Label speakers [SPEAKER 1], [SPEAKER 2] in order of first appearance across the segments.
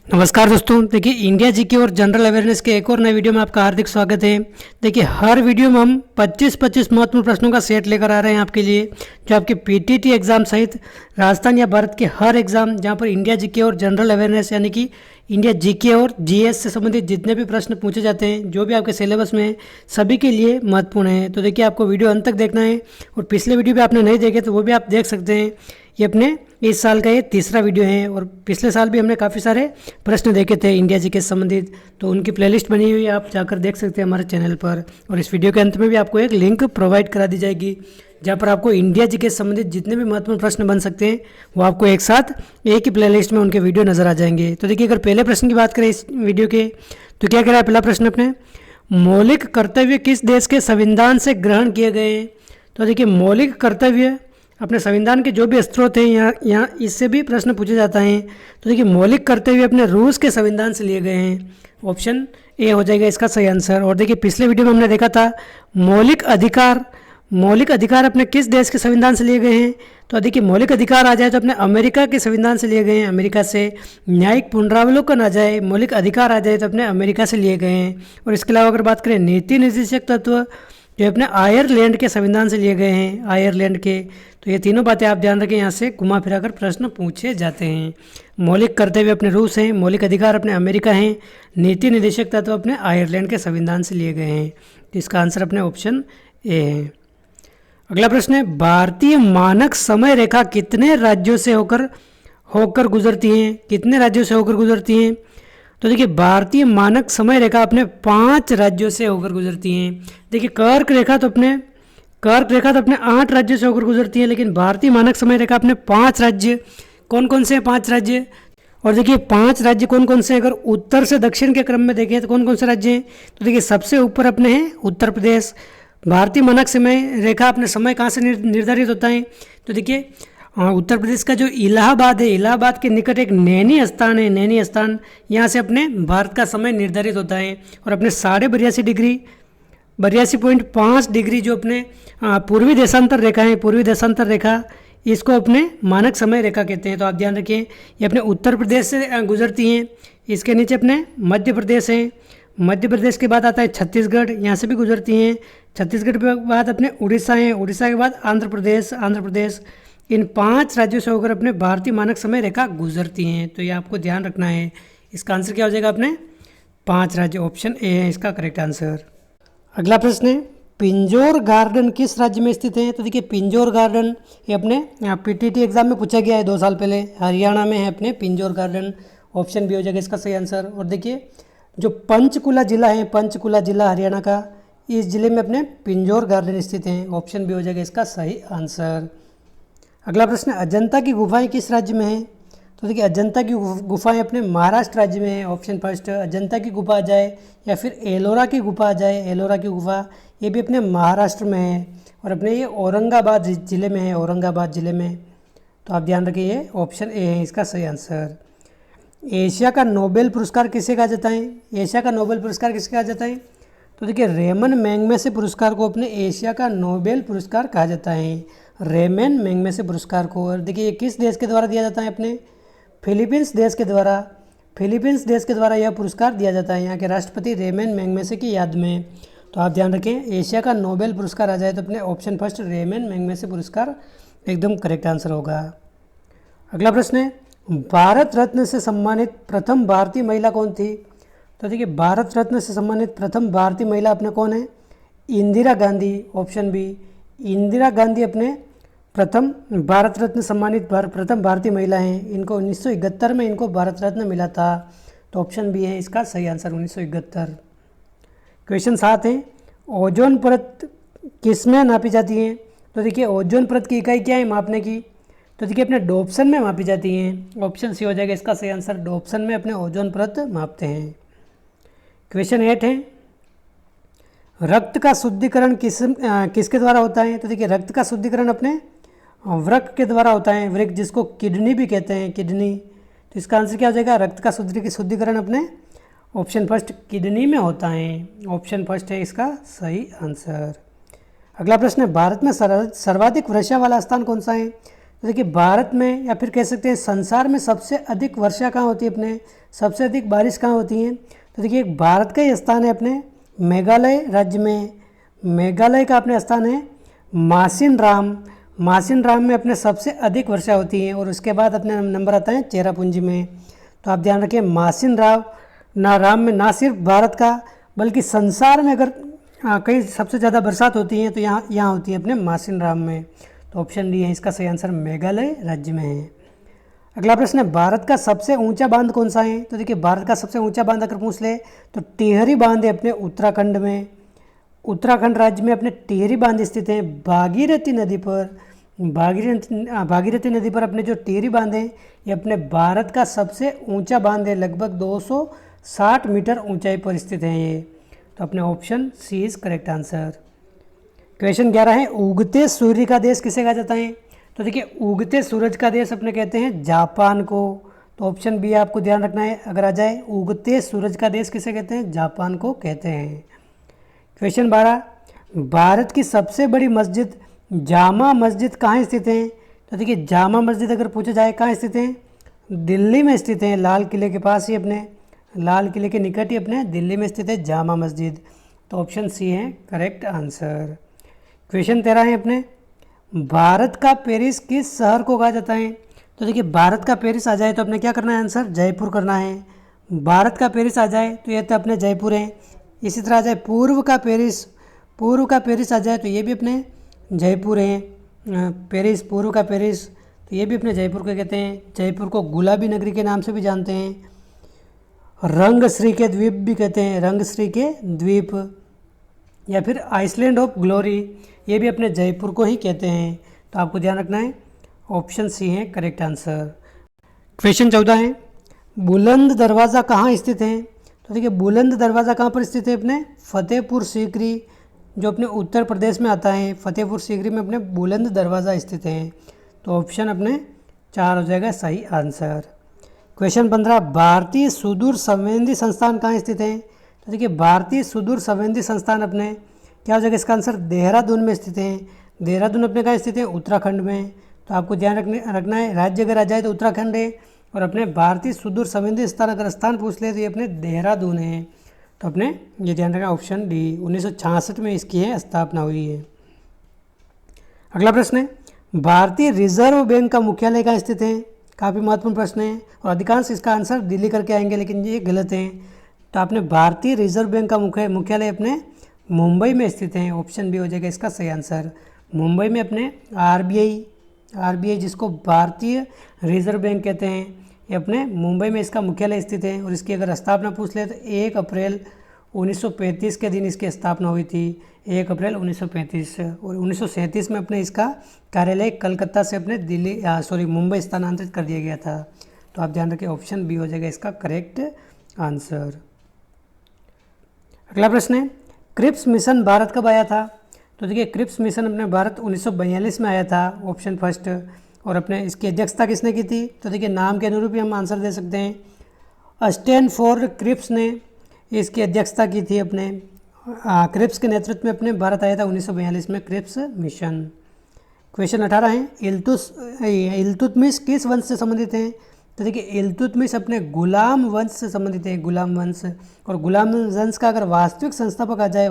[SPEAKER 1] नमस्कार दोस्तों, देखिए इंडिया जीके और जनरल अवेयरनेस के एक और नए वीडियो में आपका हार्दिक स्वागत है। देखिए हर वीडियो में हम 25-25 महत्वपूर्ण प्रश्नों का सेट लेकर आ रहे हैं आपके लिए, जो आपके पीटीटी एग्जाम सहित राजस्थान या भारत के हर एग्जाम जहां पर इंडिया जीके और जनरल अवेयरनेस यानी कि इंडिया जीके और जीएस से संबंधित जितने भी प्रश्न पूछे जाते हैं, जो भी आपके सिलेबस में है, सभी के लिए महत्वपूर्ण है। तो देखिए आपको वीडियो अंत तक देखना है, और पिछले वीडियो भी आपने नहीं देखे तो वो भी आप देख सकते हैं। ये अपने इस साल का ये तीसरा वीडियो है, और पिछले साल भी हमने काफ़ी सारे प्रश्न देखे थे इंडिया जी के संबंधित, तो उनकी प्लेलिस्ट बनी हुई है, आप जाकर देख सकते हैं हमारे चैनल पर। और इस वीडियो के अंत में भी आपको एक लिंक प्रोवाइड करा दी जाएगी, जहाँ पर आपको इंडिया जी के संबंधित जितने भी महत्वपूर्ण प्रश्न बन सकते हैं वो आपको एक साथ एक ही प्लेलिस्ट में उनके वीडियो नजर आ जाएंगे। तो देखिए अगर पहले प्रश्न की बात करें इस वीडियो के, तो क्या कह रहा है पहला प्रश्न अपने, मौलिक कर्तव्य किस देश के संविधान से ग्रहण किए गए हैं। तो देखिए मौलिक कर्तव्य अपने संविधान के जो भी स्रोत हैं, यहाँ इससे भी प्रश्न पूछे जाता है। तो देखिए मौलिक कर्तव्य अपने रूस के संविधान से लिए गए हैं, ऑप्शन ए हो जाएगा इसका सही आंसर। और देखिए पिछले वीडियो में हमने देखा था मौलिक अधिकार अपने किस देश के संविधान से लिए गए हैं। तो देखिए मौलिक अधिकार आ जाए तो अपने अमेरिका के संविधान से लिए गए हैं, अमेरिका से। न्यायिक पुनरावलोकन आ जाए, मौलिक अधिकार आ जाए तो अपने अमेरिका से लिए गए हैं। और इसके अलावा अगर बात करें नीति निर्देशक तत्व, जो अपने आयरलैंड के संविधान से लिए गए हैं, आयरलैंड के। तो ये तीनों बातें आप ध्यान रखें, यहाँ से घुमा फिरा कर प्रश्न पूछे जाते हैं। मौलिक कर्तव्य अपने रूस हैं, मौलिक अधिकार अपने अमेरिका हैं, नीति निर्देशक तत्व अपने आयरलैंड के संविधान से लिए गए हैं। तो इसका आंसर अपने ऑप्शन ए है। अगला प्रश्न है, भारतीय मानक समय रेखा कितने राज्यों से होकर गुजरती हैं, कितने राज्यों से होकर गुजरती हैं। तो देखिए भारतीय मानक समय रेखा अपने 5 राज्यों से होकर गुजरती हैं। देखिए कर्क रेखा तो अपने 8 राज्यों से होकर गुजरती है, लेकिन भारतीय मानक समय रेखा अपने 5 राज्य, कौन कौन से हैं 5 राज्य। और देखिए 5 राज्य कौन कौन से हैं, अगर उत्तर से दक्षिण के क्रम में देखें तो कौन कौन से राज्य हैं। तो देखिए सबसे ऊपर अपने हैं उत्तर प्रदेश। भारतीय मानक समय रेखा अपने समय कहाँ से निर्धारित होता है। तो देखिए उत्तर प्रदेश का जो इलाहाबाद है, इलाहाबाद के निकट एक नैनी स्थान है, नैनी स्थान, यहाँ से अपने भारत का समय निर्धारित होता है। और अपने 82.5 डिग्री जो अपने पूर्वी देशांतर रेखा है, पूर्वी देशांतर रेखा, इसको अपने मानक समय रेखा कहते हैं। तो आप ध्यान रखिए ये अपने उत्तर प्रदेश से गुजरती हैं। इसके नीचे अपने मध्य प्रदेश हैं, मध्य प्रदेश के बाद आता है छत्तीसगढ़, यहाँ से भी गुजरती हैं। छत्तीसगढ़ के बाद अपने उड़ीसा हैं, उड़ीसा के बाद आंध्र प्रदेश। इन 5 राज्यों से होकर अपने भारतीय मानक समय रेखा गुजरती हैं। तो ये आपको ध्यान रखना है। इसका आंसर क्या हो जाएगा अपने 5 राज्य, ऑप्शन ए है इसका करेक्ट आंसर। अगला प्रश्न है, पिंजौर गार्डन किस राज्य में स्थित है। तो देखिए पिंजौर गार्डन ये अपने पीटीटी एग्जाम में पूछा गया है 2 साल पहले, हरियाणा में है अपने पिंजौर गार्डन, ऑप्शन बी हो जाएगा इसका सही आंसर। और देखिए जो पंचकुला जिला है, पंचकुला जिला हरियाणा का, इस जिले में अपने पिंजौर गार्डन स्थित हैं, ऑप्शन बी हो जाएगा इसका सही आंसर। अगला प्रश्न है, अजंता की गुफाएं किस राज्य में हैं। तो देखिए अजंता की गुफाएं अपने महाराष्ट्र राज्य में है, ऑप्शन फर्स्ट। अजंता की गुफा आ जाए या फिर एलोरा की गुफा आ जाए, एलोरा की गुफा ये भी अपने महाराष्ट्र में है, और अपने ये औरंगाबाद जिले में है, औरंगाबाद जिले में। तो आप ध्यान रखिए ये ऑप्शन ए है इसका सही आंसर। एशिया का नोबेल पुरस्कार किसे कहा जाता है, एशिया का नोबेल पुरस्कार किसे कहा जाता है। तो देखिए रेमन मैग्सेसे पुरस्कार को अपने एशिया का नोबेल पुरस्कार कहा जाता है, रेमन मैग्सेसे पुरस्कार को। और देखिए ये किस देश के द्वारा दिया जाता है, अपने फिलीपींस देश के द्वारा यह पुरस्कार दिया जाता है, यहाँ के राष्ट्रपति रेमन मैग्सेसे की याद में। तो आप ध्यान रखें एशिया का नोबेल पुरस्कार आ जाए तो अपने ऑप्शन फर्स्ट रेमन मैग्सेसे पुरस्कार एकदम करेक्ट आंसर होगा। अगला प्रश्न है, भारत रत्न से सम्मानित प्रथम भारतीय महिला कौन थी। तो देखिए भारत रत्न से सम्मानित प्रथम भारतीय महिला अपने कौन है, इंदिरा गांधी, ऑप्शन बी। इंदिरा गांधी अपने प्रथम भारत रत्न सम्मानित प्रथम भारतीय महिला हैं। इनको 1971 में इनको भारत रत्न मिला था। तो ऑप्शन बी है इसका सही आंसर, 1971। क्वेश्चन 7 है, ओजोन परत किस में नापी जाती है। तो देखिए ओजोन परत की इकाई क्या है मापने की। तो देखिए अपने डोप्सन में मापी जाती हैं, ऑप्शन सी हो जाएगा इसका सही आंसर। डोप्सन में अपने ओजोन परत मापते हैं। क्वेश्चन 8 है, रक्त का शुद्धिकरण किसके द्वारा होता है। तो देखिए रक्त का शुद्धिकरण अपने वृक्क के द्वारा होता है, वृक्क जिसको किडनी भी कहते हैं, किडनी। तो इसका आंसर क्या हो जाएगा, रक्त का शुद्धिकरण अपने ऑप्शन फर्स्ट किडनी में होता है, ऑप्शन फर्स्ट है इसका सही आंसर। अगला प्रश्न है, भारत में सर्वाधिक वर्षा वाला स्थान कौन सा है। तो देखिए भारत में या फिर कह सकते हैं संसार में सबसे अधिक वर्षा कहाँ होती है अपने, सबसे अधिक बारिश कहाँ होती है। तो देखिए भारत का ही स्थान है अपने मेघालय राज्य में, मेघालय का अपने स्थान है मासिनराम, मासिनराम में अपने सबसे अधिक वर्षा होती है। और उसके बाद अपने नंबर आता है चेरापूंजी में। तो आप ध्यान रखिए राम में ना सिर्फ भारत का बल्कि संसार में अगर कहीं सबसे ज़्यादा बरसात होती है तो यहाँ होती है अपने मासिनराम में। तो ऑप्शन डी है इसका सही आंसर, मेघालय राज्य में है। अगला प्रश्न है भारत का सबसे ऊंचा बांध कौन सा है। तो देखिए भारत का सबसे ऊंचा बांध अगर पूछ ले तो टिहरी बांध है अपने उत्तराखंड में, उत्तराखंड राज्य में अपने टिहरी बांध स्थित है भागीरथी नदी पर। भागीरथी नदी पर अपने जो टिहरी बांध है ये अपने भारत का सबसे ऊंचा बांध है, लगभग 260 मीटर ऊंचाई पर स्थित है ये। तो अपने option C is correct answer. Question 11 है उगते सूर्य का देश किसे कहा जाता है। तो देखिए उगते सूरज का देश अपने कहते हैं जापान को। तो ऑप्शन बी आपको ध्यान रखना है, अगर आ जाए उगते सूरज का देश किसे कहते हैं, जापान को कहते हैं। क्वेश्चन 12 भारत की सबसे बड़ी मस्जिद जामा मस्जिद कहाँ स्थित है। तो देखिए जामा मस्जिद अगर पूछा जाए कहाँ स्थित है, दिल्ली में स्थित है, लाल किले के पास ही अपने, लाल किले के निकट ही अपने दिल्ली में स्थित है जामा मस्जिद। तो ऑप्शन सी है करेक्ट आंसर। क्वेश्चन 13 है अपने भारत का पेरिस किस शहर को कहा जाता है। तो देखिए भारत का पेरिस आ जाए तो अपने क्या करना है आंसर, जयपुर करना है। भारत का पेरिस आ जाए तो ये तो अपने जयपुर है। इसी तरह आ जाए पूर्व का पेरिस आ जाए तो ये भी अपने जयपुर है। पेरिस, पूर्व का पेरिस, तो ये भी अपने जयपुर को कहते हैं। जयपुर को गुलाबी नगरी के नाम से भी जानते हैं, रंगश्री के द्वीप भी कहते हैं, रंगश्री के द्वीप, या फिर आइसलैंड ऑफ ग्लोरी, ये भी अपने जयपुर को ही कहते हैं। तो आपको ध्यान रखना है ऑप्शन सी है करेक्ट आंसर। क्वेश्चन 14 है बुलंद दरवाज़ा कहाँ स्थित है। तो देखिए बुलंद दरवाज़ा कहाँ पर स्थित है, अपने फतेहपुर सीकरी जो अपने उत्तर प्रदेश में आता है, फतेहपुर सीकरी में अपने बुलंद दरवाज़ा स्थित है। तो ऑप्शन अपने 4 हो जाएगा सही आंसर। क्वेश्चन 15 भारतीय सुदूर संवेदी संस्थान कहाँ स्थित है। तो देखिए भारतीय सुदूर संवेदी संस्थान अपने क्या हो जाएगा इसका आंसर, देहरादून में स्थित है। देहरादून अपने कहाँ स्थित है, उत्तराखंड में। तो आपको ध्यान रखना है राज्य अगर आ जाए तो उत्तराखंड है, और अपने भारतीय सुदूर संवेदी स्थान अगर स्थान पूछ ले तो ये अपने देहरादून है। तो अपने ये ध्यान रखना ऑप्शन डी 1966 में इसकी है स्थापना हुई है। अगला प्रश्न है भारतीय रिजर्व बैंक का मुख्यालय कहाँ स्थित है। काफ़ी महत्वपूर्ण प्रश्न है और अधिकांश इसका आंसर दिल्ली करके आएंगे, लेकिन ये गलत है। तो आपने भारतीय रिजर्व बैंक का मुख्यालय अपने मुंबई में स्थित है, ऑप्शन बी हो जाएगा इसका सही आंसर। मुंबई में अपने आरबीआई जिसको भारतीय रिजर्व बैंक कहते हैं, ये अपने मुंबई में इसका मुख्यालय स्थित है। और इसकी अगर स्थापना पूछ ले तो 1 अप्रैल 1935 के दिन इसकी स्थापना हुई थी, 1 अप्रैल 1935। और 1937 में अपने इसका कार्यालय कलकत्ता से अपने मुंबई स्थानांतरित कर दिया गया था। तो आप ध्यान रखें ऑप्शन बी हो जाएगा इसका करेक्ट आंसर। अगला प्रश्न है क्रिप्स मिशन भारत कब आया था। तो देखिए क्रिप्स मिशन अपने भारत 1942 में आया था, ऑप्शन फर्स्ट। और अपने इसकी अध्यक्षता किसने की थी। तो देखिए नाम के अनुरूप ही हम आंसर दे सकते हैं, स्टैनफोर्ड क्रिप्स ने इसकी अध्यक्षता की थी। अपने क्रिप्स के नेतृत्व में अपने भारत आया था 1942 में क्रिप्स मिशन। क्वेश्चन 18 है इल्तुतमिश किस वंश से संबंधित हैं। तो देखिए इल्तुतमिश अपने गुलाम वंश से संबंधित है, गुलाम वंश। और गुलाम वंश का अगर वास्तविक संस्थापक आ जाए,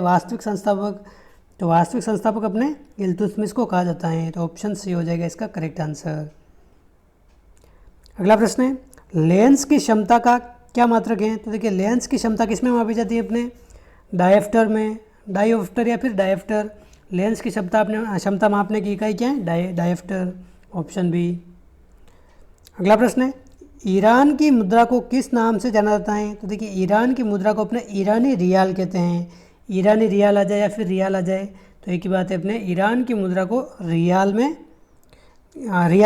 [SPEAKER 1] तो वास्तविक संस्थापक अपने इल्तुतमिश को कहा जाता है। तो ऑप्शन सी हो जाएगा इसका करेक्ट आंसर। अगला प्रश्न है लेंस की क्षमता का क्या मात्रक है। तो देखिए लेंस की क्षमता किस में मापी जाती है, अपने डायोप्टर में, डायोप्टर या फिर डायोप्टर। लेंस की क्षमता मापने की इकाई क्या है, डायोप्टर, ऑप्शन बी। अगला प्रश्न है ईरान की मुद्रा को किस नाम से जाना जाता है। तो देखिए ईरान की मुद्रा को अपने ईरानी रियाल कहते हैं। ईरानी रियाल आ जाए या फिर रियाल आ जाए तो एक ही बात है, अपने ईरान की मुद्रा को रियाल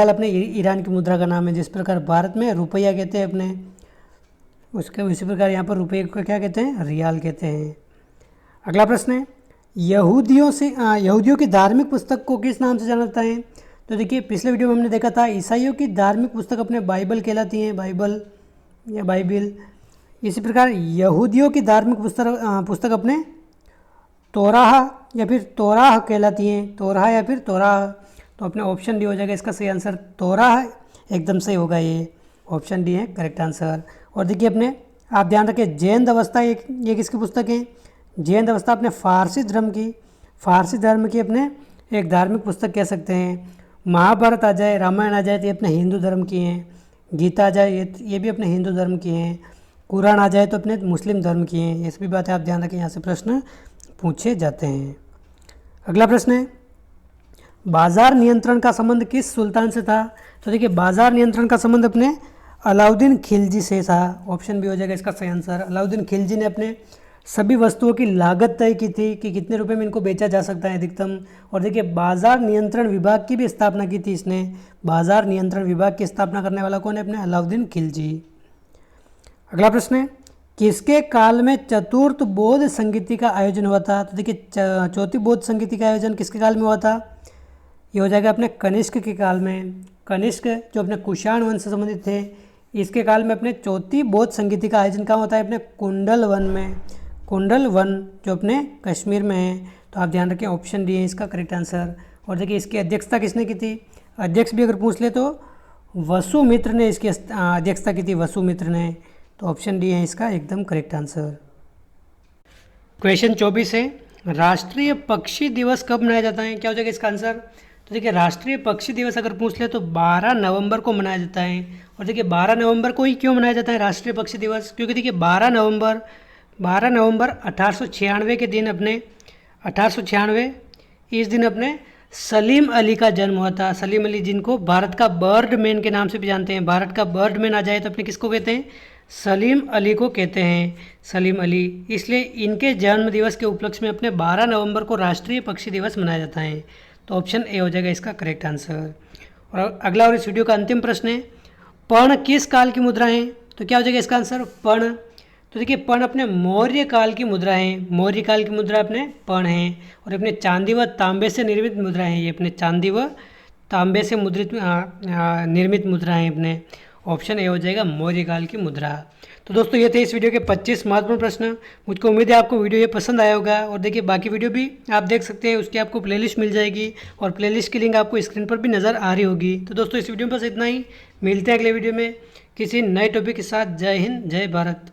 [SPEAKER 1] अपने ईरान की मुद्रा का नाम है। जिस प्रकार भारत में रुपया कहते हैं अपने, उसी प्रकार यहाँ पर रुपये को क्या कहते हैं, रियाल कहते हैं। अगला प्रश्न है यहूदियों की धार्मिक पुस्तक को किस नाम से जाना जाता है। तो देखिए पिछले वीडियो में हमने देखा था ईसाइयों की धार्मिक पुस्तक अपने बाइबल कहलाती है, बाइबिल। इसी प्रकार यहूदियों की धार्मिक पुस्तक अपने तोराह या फिर तोराह कहलाती हैं, तोराह या फिर तोराह। तो अपने ऑप्शन डी हो जाएगा इसका सही आंसर। तोरा है एकदम सही होगा, ये ऑप्शन डी है करेक्ट आंसर। और देखिए अपने आप ध्यान रखें, जैन अवस्था ये किसकी पुस्तक है? जैन अवस्था अपने फारसी धर्म की अपने एक धार्मिक पुस्तक कह सकते हैं। महाभारत आ जाए, रामायण आ जाए तो ये अपने हिंदू धर्म की हैं। गीता आ जाए ये भी अपने हिंदू धर्म की हैं। कुरान आ जाए तो अपने मुस्लिम धर्म की हैं। ये सभी बातें आप ध्यान रखें, यहाँ से प्रश्न पूछे जाते हैं। अगला प्रश्न है, बाजार नियंत्रण का संबंध किस सुल्तान से था? तो देखिए बाजार नियंत्रण का संबंध अपने अलाउद्दीन खिलजी से था। ऑप्शन बी हो जाएगा इसका सही आंसर। अलाउद्दीन खिलजी ने अपने सभी वस्तुओं की लागत तय की थी कि कितने रुपए में इनको बेचा जा सकता है अधिकतम। और देखिए बाजार नियंत्रण विभाग की भी स्थापना की थी इसने। बाजार नियंत्रण विभाग की स्थापना करने वाला कौन है? अपने अलाउद्दीन खिलजी। अगला प्रश्न है, किसके काल में चतुर्थ बौद्ध संगीति का आयोजन हुआ था? तो देखिए चौथी बौद्ध संगीति का आयोजन किसके काल में हुआ था? ये हो जाएगा अपने कनिष्क के काल में। कनिष्क जो अपने कुषाण वंश से संबंधित थे, इसके काल में अपने चौथी बौद्ध संगीति का आयोजन कहाँ होता है? अपने कुंडल वन में। कुंडल वन जो अपने कश्मीर में है। तो आप ध्यान रखें ऑप्शन डी है इसका करेक्ट आंसर। और देखिए इसकी अध्यक्षता किसने की थी? अध्यक्ष भी अगर पूछ ले तो वसुमित्र ने इसकी अध्यक्षता की थी, वसुमित्र ने। तो ऑप्शन डी है इसका एकदम करेक्ट आंसर। क्वेश्चन 24 है, राष्ट्रीय पक्षी दिवस कब मनाया जाता है? क्या हो जाएगा इसका आंसर? तो देखिए राष्ट्रीय पक्षी दिवस अगर पूछ ले तो 12 नवंबर को मनाया जाता है। और देखिए 12 नवंबर को ही क्यों मनाया जाता है राष्ट्रीय पक्षी दिवस? क्योंकि देखिए 12 नवंबर 1896 के दिन अपने 1896 इस दिन अपने सलीम अली का जन्म हुआ था। सलीम अली जिनको भारत का बर्डमैन के नाम से भी जानते हैं। भारत का बर्डमैन आ जाए तो अपने किसको कहते हैं? सलीम अली को कहते हैं, सलीम अली। इसलिए इनके जन्म दिवस के उपलक्ष्य में अपने 12 नवंबर को राष्ट्रीय पक्षी दिवस मनाया जाता है। तो ऑप्शन ए हो जाएगा इसका करेक्ट आंसर। और अगला और इस वीडियो का अंतिम प्रश्न है, पर्ण किस काल की मुद्रा है? तो क्या हो जाएगा इसका आंसर? पर्ण। तो देखिए पर्ण अपने मौर्य काल की मुद्रा है। मौर्य काल की मुद्रा अपने पर्ण है। और अपने चांदी व तांबे से निर्मित मुद्रा है। ये अपने चांदी व तांबे से निर्मित मुद्रा है अपने। ऑप्शन ए हो जाएगा मौर्य काल की मुद्रा। तो दोस्तों ये थे इस वीडियो के 25 महत्वपूर्ण प्रश्न। मुझको उम्मीद है आपको वीडियो ये पसंद आया होगा। और देखिए बाकी वीडियो भी आप देख सकते हैं, उसकी आपको प्लेलिस्ट मिल जाएगी और प्लेलिस्ट की लिंक आपको स्क्रीन पर भी नज़र आ रही होगी। तो दोस्तों इस वीडियो में बस इतना ही। मिलते हैं अगले वीडियो में किसी नए टॉपिक के साथ। जय हिंद, जय भारत।